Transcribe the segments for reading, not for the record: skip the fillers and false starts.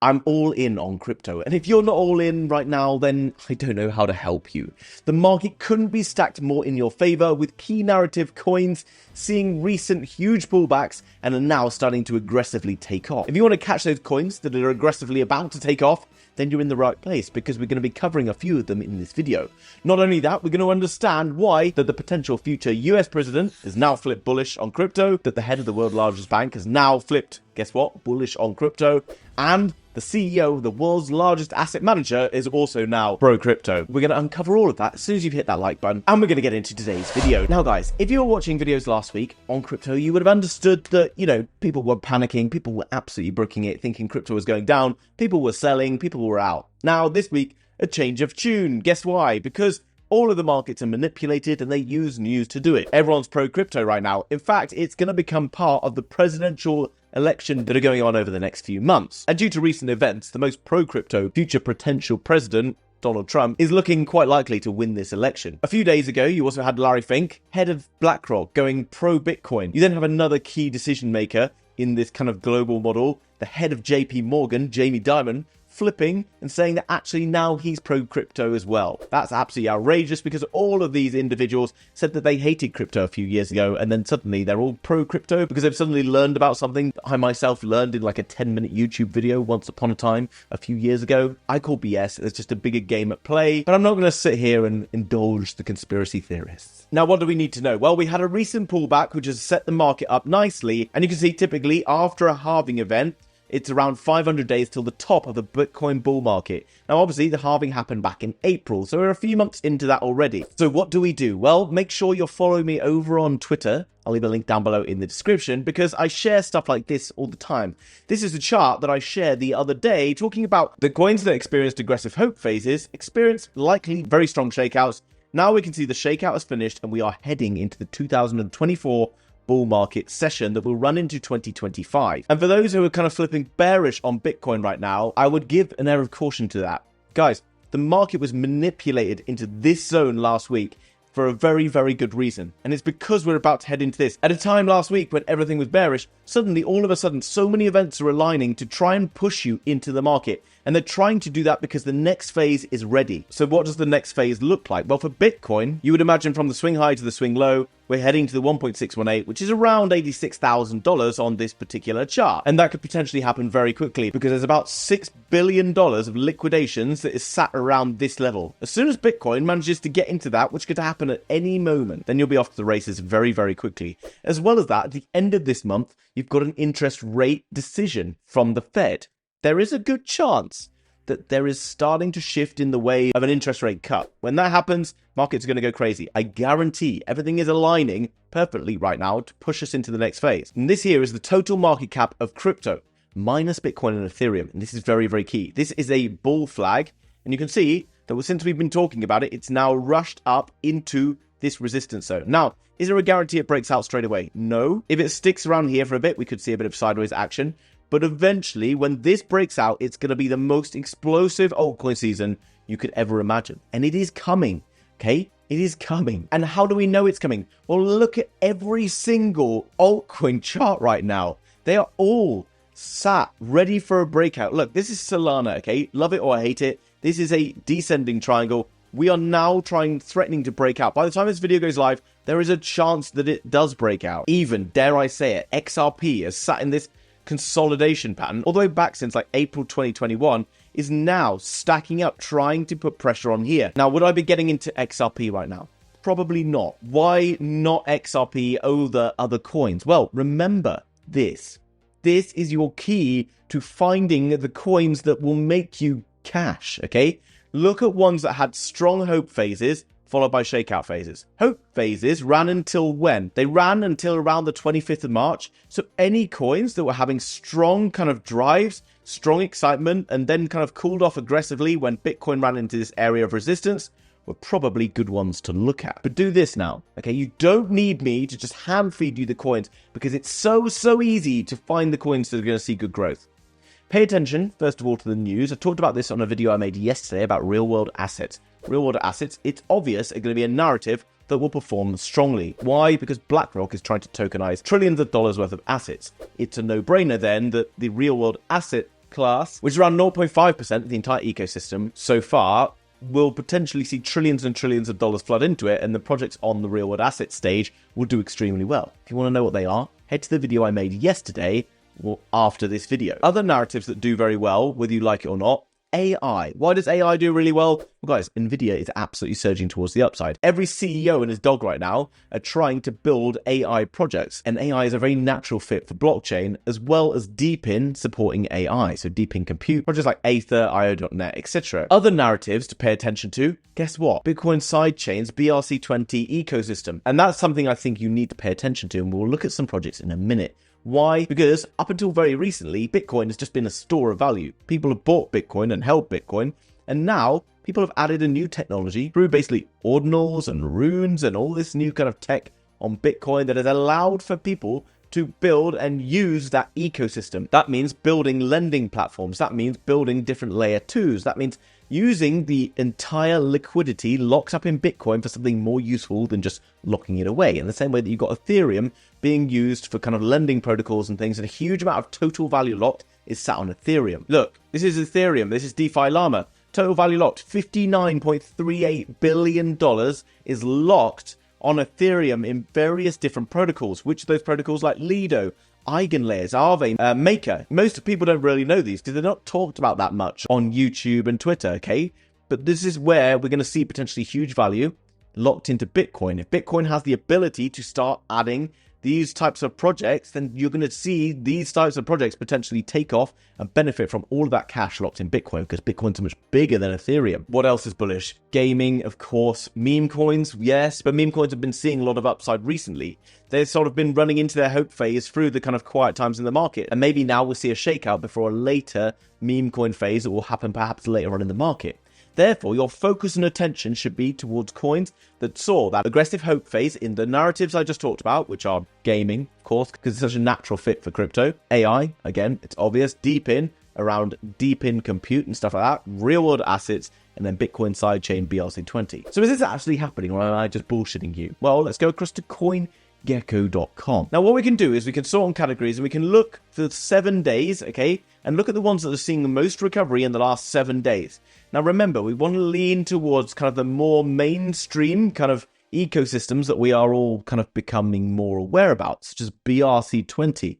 I'm all in on crypto, and if you're not all in right now, then I don't know how to help you. The market couldn't be stacked more in your favor, with key narrative coins seeing recent huge pullbacks and are now starting to aggressively take off. If you want to catch those coins that are aggressively about to take off, then you're in the right place, because we're going to be covering a few of them in this video. Not only that, we're going to understand why that the potential future US president has now flipped bullish on crypto, that the head of the world's largest bank has now flipped, guess what, bullish on crypto, and the CEO of the world's largest asset manager is also now pro-crypto. We're going to uncover all of that as soon as you've hit that like button, and we're going to get into today's video. Now guys, if you were watching videos last week on crypto, you would have understood that, people were panicking, people were absolutely brooking it, thinking crypto was going down, people were selling, people were out. Now this week, a change of tune. Guess why? Because all of the markets are manipulated and they use news to do it. Everyone's pro-crypto right now. In fact, it's going to become part of the presidential election that are going on over the next few months. And due to recent events, the most pro-crypto future potential president, Donald Trump, is looking quite likely to win this election. A few days ago, you also had Larry Fink, head of BlackRock, going pro-Bitcoin. You then have another key decision maker in this kind of global model, the head of JP Morgan, Jamie Dimon, flipping and saying that actually now he's pro-crypto as well. That's absolutely outrageous, because all of these individuals said that they hated crypto a few years ago, and then suddenly they're all pro-crypto because they've suddenly learned about something I myself learned in like a 10-minute YouTube video once upon a time a few years ago. I call BS. It's just a bigger game at play, but I'm not going to sit here and indulge the conspiracy theorists. Now, what do we need to know? Well, we had a recent pullback which has set the market up nicely, and you can see typically after a halving event, it's around 500 days till the top of the Bitcoin bull market. Now, obviously, the halving happened back in April, so we're a few months into that already. So what do we do? Well, make sure you're following me over on Twitter. I'll leave a link down below in the description, because I share stuff like this all the time. This is a chart that I shared the other day talking about the coins that experienced aggressive hope phases, experienced likely very strong shakeouts. Now we can see the shakeout is finished and we are heading into the 2024 bull market session that will run into 2025. And for those who are kind of flipping bearish on Bitcoin right now, I would give an air of caution to that. Guys, the market was manipulated into this zone last week for a very, very good reason. And it's because we're about to head into this. At a time last week when everything was bearish, suddenly, all of a sudden, so many events are aligning to try and push you into the market. And they're trying to do that because the next phase is ready. So what does the next phase look like? Well, for Bitcoin, you would imagine from the swing high to the swing low, we're heading to the 1.618, which is around $86,000 on this particular chart. And that could potentially happen very quickly, because there's about $6 billion of liquidations that is sat around this level. As soon as Bitcoin manages to get into that, which could happen at any moment, then you'll be off to the races very, very quickly. As well as that, at the end of this month, you've got an interest rate decision from the Fed. There is a good chance that there is starting to shift in the way of an interest rate cut. When that happens, markets are going to go crazy. I guarantee everything is aligning perfectly right now to push us into the next phase. And this here is the total market cap of crypto, minus Bitcoin and Ethereum. And this is very, very key. This is a bull flag. And you can see that since we've been talking about it, it's now rushed up into this resistance zone. Now, is there a guarantee it breaks out straight away? No. If it sticks around here for a bit, we could see a bit of sideways action. But eventually, when this breaks out, it's going to be the most explosive altcoin season you could ever imagine. And it is coming, okay? It is coming. And how do we know it's coming? Well, look at every single altcoin chart right now. They are all sat ready for a breakout. Look, this is Solana, okay? Love it or hate it. This is a descending triangle. We are now threatening to break out. By the time this video goes live, there is a chance that it does break out. Even, dare I say it, XRP has sat in this consolidation pattern all the way back since like April 2021, is now stacking up, trying to put pressure on here. Now, would I be getting into XRP right now? Probably not. Why not XRP over other coins? Well, remember this. This is your key to finding the coins that will make you cash, okay? Look at ones that had strong hope phases, followed by shakeout phases. Hope phases ran until when? They ran until around the 25th of March. So any coins that were having strong kind of drives, strong excitement, and then kind of cooled off aggressively when Bitcoin ran into this area of resistance were probably good ones to look at. But do this now, okay? You don't need me to just hand feed you the coins, because it's so easy to find the coins that are going to see good growth. Pay attention, first of all, to the news. I talked about this on a video I made yesterday about real-world assets. Real-world assets, it's obvious, are going to be a narrative that will perform strongly. Why? Because BlackRock is trying to tokenize trillions of dollars worth of assets. It's a no-brainer then that the real-world asset class, which is around 0.5% of the entire ecosystem so far, will potentially see trillions and trillions of dollars flood into it, and the projects on the real world asset stage will do extremely well. If you want to know what they are, head to the video I made yesterday or after this video. Other narratives that do very well, whether you like it or not, AI. Why does AI do really well? Well, guys, Nvidia is absolutely surging towards the upside. Every CEO and his dog right now are trying to build AI projects, and AI is a very natural fit for blockchain, as well as deepin supporting AI. So deepin compute, projects like Aether, IO.net, etc. Other narratives to pay attention to, guess what? Bitcoin sidechains, BRC20 ecosystem. And that's something I think you need to pay attention to, and we'll look at some projects in a minute. Why? Because up until very recently, Bitcoin has just been a store of value. People have bought Bitcoin and held Bitcoin, and now people have added a new technology through basically ordinals and runes and all this new kind of tech on Bitcoin that has allowed for people to build and use that ecosystem. That means building lending platforms. That means building different layer 2s. That means using the entire liquidity locked up in Bitcoin for something more useful than just locking it away. In the same way that you've got Ethereum being used for kind of lending protocols and things, and a huge amount of total value locked is sat on Ethereum. Look, this is Ethereum. This is DeFi Llama. Total value locked, $59.38 billion is locked on Ethereum in various different protocols. Which of those protocols, like Lido, Eigenlayers, Aave, Maker? Most people don't really know these because they're not talked about that much on YouTube and Twitter, okay? But this is where we're going to see potentially huge value locked into Bitcoin. If Bitcoin has the ability to start adding these types of projects, then you're going to see these types of projects potentially take off and benefit from all of that cash locked in Bitcoin, because Bitcoin's so much bigger than Ethereum. What else is bullish? Gaming, of course. Meme coins, yes, but meme coins have been seeing a lot of upside recently. They've sort of been running into their hope phase through the kind of quiet times in the market, and maybe now we'll see a shakeout before a later meme coin phase that will happen perhaps later on in the market. Therefore, your focus and attention should be towards coins that saw that aggressive hope phase in the narratives I just talked about, which are gaming, of course, because it's such a natural fit for crypto. AI, again, it's obvious. Deepin, around deepin compute and stuff like that. Real world assets, and then Bitcoin sidechain BRC20. So is this actually happening, or am I just bullshitting you? Well, let's go across to CoinGecko.com. Now, what we can do is we can sort on categories, and we can look for 7 days, okay, and look at the ones that are seeing the most recovery in the last 7 days. Now, remember, we want to lean towards kind of the more mainstream kind of ecosystems that we are all kind of becoming more aware about, such as BRC20,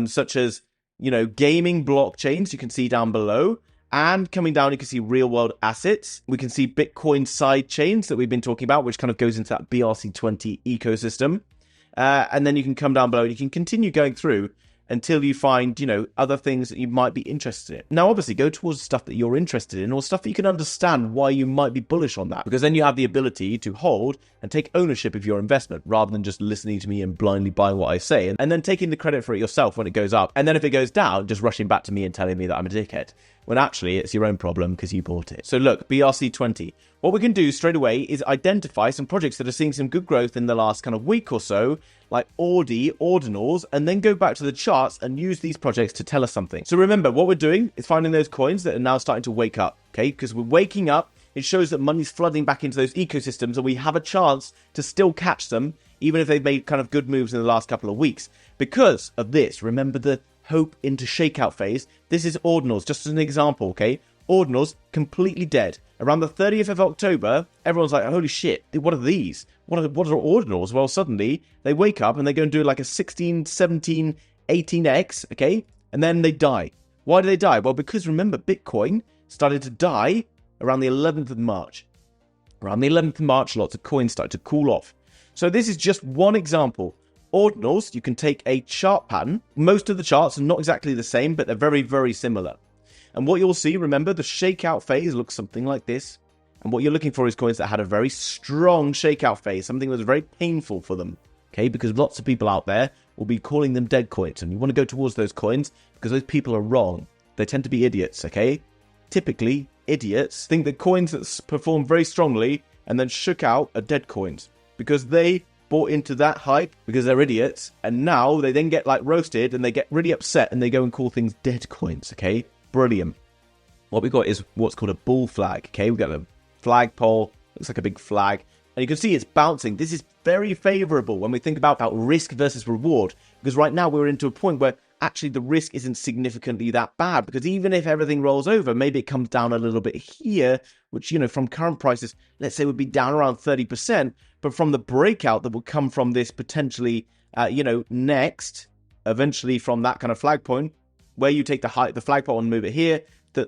such as, you know, gaming blockchains, you can see down below. And coming down, you can see real world assets. We can see Bitcoin sidechains that we've been talking about, which kind of goes into that BRC20 ecosystem. And then you can come down below and you can continue going through until you find, you know, other things that you might be interested in. Now, obviously, go towards stuff that you're interested in, or stuff that you can understand why you might be bullish on that, because then you have the ability to hold and take ownership of your investment, rather than just listening to me and blindly buying what I say, and then taking the credit for it yourself when it goes up. And then if it goes down, just rushing back to me and telling me that I'm a dickhead, when actually it's your own problem because you bought it. So look, BRC20. What we can do straight away is identify some projects that are seeing some good growth in the last kind of week or so, like ordinals, and then go back to the charts and use these projects to tell us something. So remember, what we're doing is finding those coins that are now starting to wake up, okay? Because we're waking up, it shows that money's flooding back into those ecosystems, and we have a chance to still catch them, even if they've made kind of good moves in the last couple of weeks. Because of this, remember the hope into shakeout phase. This is ordinals, just as an example, okay? Ordinals, completely dead. Around the 30th of October, everyone's like, holy shit, what are these? What are ordinals? Well, suddenly, they wake up and they go and do like a 16, 17, 18x, okay? And then they die. Why do they die? Well, because remember, Bitcoin started to die around the 11th of March. Around the 11th of March, lots of coins started to cool off. So this is just one example. Ordinals, you can take a chart pattern. Most of the charts are not exactly the same, but they're very, very similar. And what you'll see, remember, the shakeout phase looks something like this. And what you're looking for is coins that had a very strong shakeout phase, something that was very painful for them, okay? Because lots of people out there will be calling them dead coins, and you want to go towards those coins because those people are wrong. They tend to be idiots, okay? Typically, idiots think that coins that perform very strongly and then shook out are dead coins because they bought into that hype because they're idiots, and now they then get like roasted and they get really upset and they go and call things dead coins, okay? Brilliant. What we got is what's called a bull flag, okay? We got a flagpole, looks like a big flag, and you can see it's bouncing. This is very favorable when we think about risk versus reward, because right now we're into a point where actually the risk isn't significantly that bad, because even if everything rolls over, maybe it comes down a little bit here, which, you know, from current prices, let's say would be down around 30%, but from the breakout that will come from this potentially, you know, next, eventually from that kind of flag point, where you take the flagpole and move it here,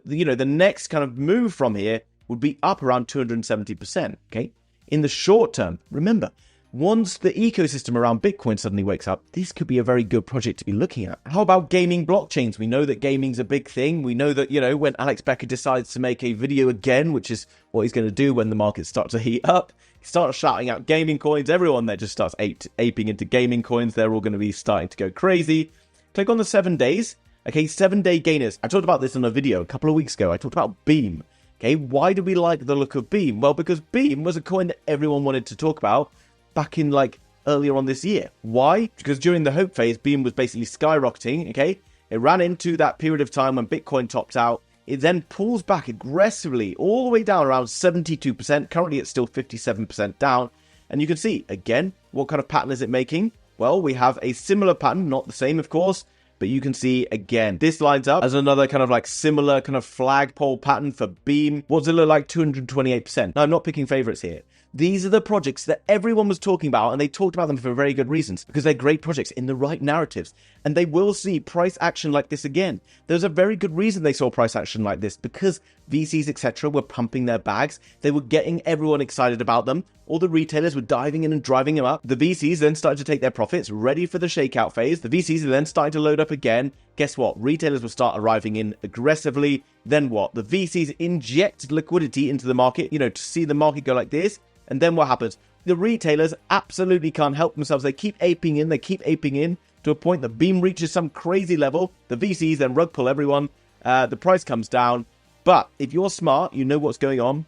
you know, the next kind of move from here would be up around 270%, okay? In the short term, remember, once the ecosystem around Bitcoin suddenly wakes up, this could be a very good project to be looking at. How about gaming blockchains? We know that gaming's a big thing. We know that, you know, when Alex Becker decides to make a video again, which is what he's going to do when the markets start to heat up, he starts shouting out gaming coins. Everyone there just starts aping into gaming coins. They're all going to be starting to go crazy. Click on the 7 days. Okay, 7-day gainers. I talked about this in a video a couple of weeks ago. I talked about Beam. Okay, why do we like the look of Beam? Well, because Beam was a coin that everyone wanted to talk about back in, like, earlier on this year. Why? Because during the hope phase, Beam was basically skyrocketing, okay? It ran into that period of time when Bitcoin topped out. It then pulls back aggressively all the way down around 72%. Currently, it's still 57% down. And you can see, again, what kind of pattern is it making? Well, we have a similar pattern, not the same, of course, but you can see, again, this lines up as another kind of like similar kind of flagpole pattern for Beam. What does it look like? 228%. Now, I'm not picking favorites here. These are the projects that everyone was talking about, and they talked about them for very good reasons, because they're great projects in the right narratives, and they will see price action like this again. There's a very good reason they saw price action like this, because VCs, etc., were pumping their bags. They were getting everyone excited about them. All the retailers were diving in and driving them up. The VCs then started to take their profits, ready for the shakeout phase. The VCs are then starting to load up again. Guess what? Retailers will start arriving in aggressively. Then what? The VCs inject liquidity into the market, you know, to see the market go like this. And then what happens? The retailers absolutely can't help themselves. They keep aping in. They keep aping in to a point that Beam reaches some crazy level. The VCs then rug pull everyone. The price comes down. But if you're smart, you know what's going on.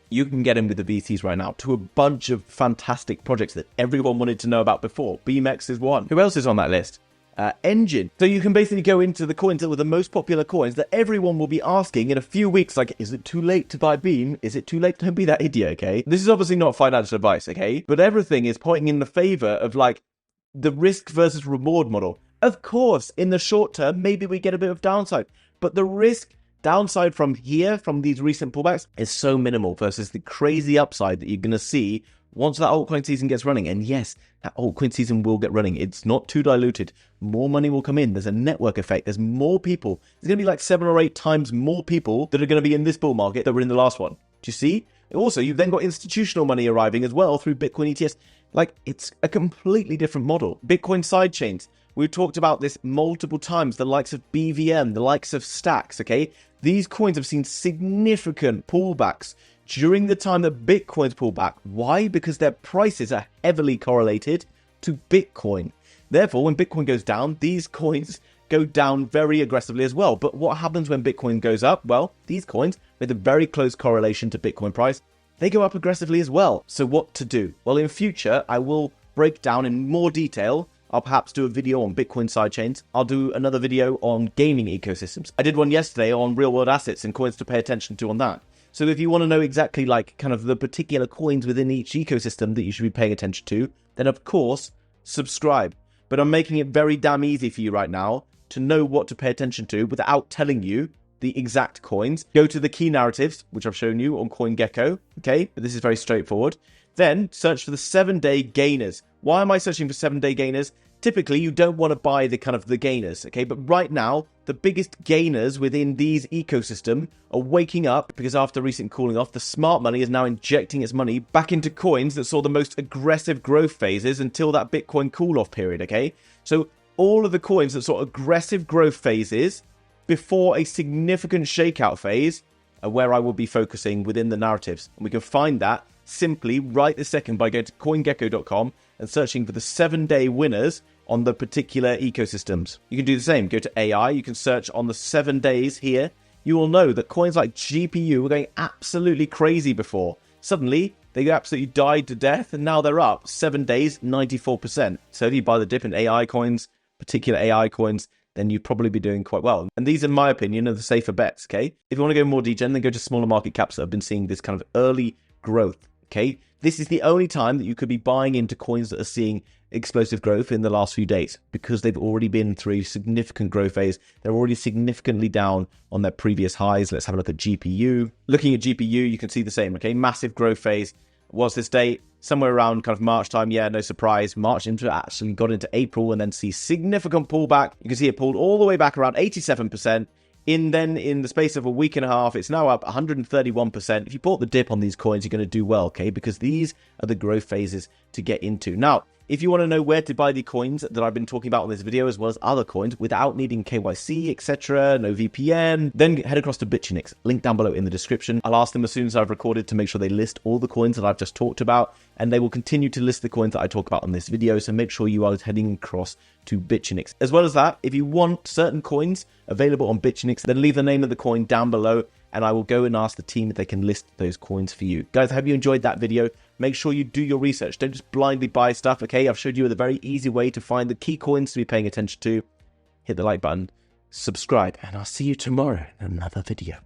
You can get in with the VCs right now to a bunch of fantastic projects that everyone wanted to know about before. Bingx is one. Who else is on that list? Engine. So you can basically go into the coins that were the most popular coins that everyone will be asking in a few weeks, like, is it too late to buy Beam? Is it too late? Don't be that idiot, okay? This is obviously not financial advice, okay? But everything is pointing in the favor of, like, the risk versus reward model. Of course, in the short term, maybe we get a bit of downside, but the risk downside from here, from these recent pullbacks, is so minimal versus the crazy upside that you're going to see once that altcoin season gets running. And yes, that altcoin season will get running. It's not too diluted. More money will come in. There's a network effect. There's more people. There's going to be like 7 or 8 times more people that are going to be in this bull market that were in the last one. Do you see? Also, you've then got institutional money arriving as well through Bitcoin ETFs. Like, it's a completely different model. Bitcoin sidechains. We've talked about this multiple times. The likes of BVM, the likes of Stacks, okay? These coins have seen significant pullbacks during the time that Bitcoin's pulled back. Why? Because their prices are heavily correlated to Bitcoin. Therefore, when Bitcoin goes down, these coins go down very aggressively as well. But what happens when Bitcoin goes up? Well, these coins, with a very close correlation to Bitcoin price, they go up aggressively as well. So what to do? Well, in future, I will break down in more detail. I'll perhaps do a video on Bitcoin sidechains. I'll do another video on gaming ecosystems. I did one yesterday on real-world assets and coins to pay attention to on that. So if you want to know exactly like kind of the particular coins within each ecosystem that you should be paying attention to, then of course, subscribe. But I'm making it very damn easy for you right now to know what to pay attention to without telling you the exact coins. Go to the key narratives, which I've shown you on CoinGecko, okay? But this is very straightforward. Then search for the 7-day gainers. Why am I searching for 7-day gainers? Typically, you don't want to buy the kind of the gainers, okay? But right now, the biggest gainers within these ecosystem are waking up because after recent cooling off, the smart money is now injecting its money back into coins that saw the most aggressive growth phases until that Bitcoin cool-off period, okay? So all of the coins that saw aggressive growth phases before a significant shakeout phase are where I will be focusing within the narratives. And we can find that simply right this second by going to coingecko.com and searching for the 7-day winners on the particular ecosystems. You can do the same. Go to AI. You can search on the 7 days here. You will know that coins like GPU were going absolutely crazy before. Suddenly, they absolutely died to death, and now they're up 7 days, 94%. So if you buy the dip in AI coins, particular AI coins, then you'd probably be doing quite well. And these, in my opinion, are the safer bets, okay? If you want to go more degen, then go to smaller market caps that have been seeing this kind of early growth, okay? This is the only time that you could be buying into coins that are seeing explosive growth in the last few days, because they've already been through a significant growth phase. They're already significantly down on their previous highs. Let's have a look at GPU. Looking at GPU, you can see the same, okay? Massive growth phase. Was this date? Somewhere around kind of March time. Yeah, no surprise. March actually got into April and then see significant pullback. You can see it pulled all the way back around 87%. In the space of a week and a half, it's now up 131%. If you bought the dip on these coins, you're going to do well, okay? Because these are the growth phases to get into. Now, if you want to know where to buy the coins that I've been talking about on this video, as well as other coins, without needing KYC, etc., no VPN, then head across to Bitunix. Link down below in the description. I'll ask them as soon as I've recorded to make sure they list all the coins that I've just talked about, and they will continue to list the coins that I talk about on this video, so make sure you are heading across to Bitunix. As well as that, if you want certain coins available on Bitunix, then leave the name of the coin down below, and I will go and ask the team if they can list those coins for you. Guys, I hope you enjoyed that video. Make sure you do your research. Don't just blindly buy stuff, okay? I've showed you a very easy way to find the key coins to be paying attention to. Hit the like button, subscribe, and I'll see you tomorrow in another video.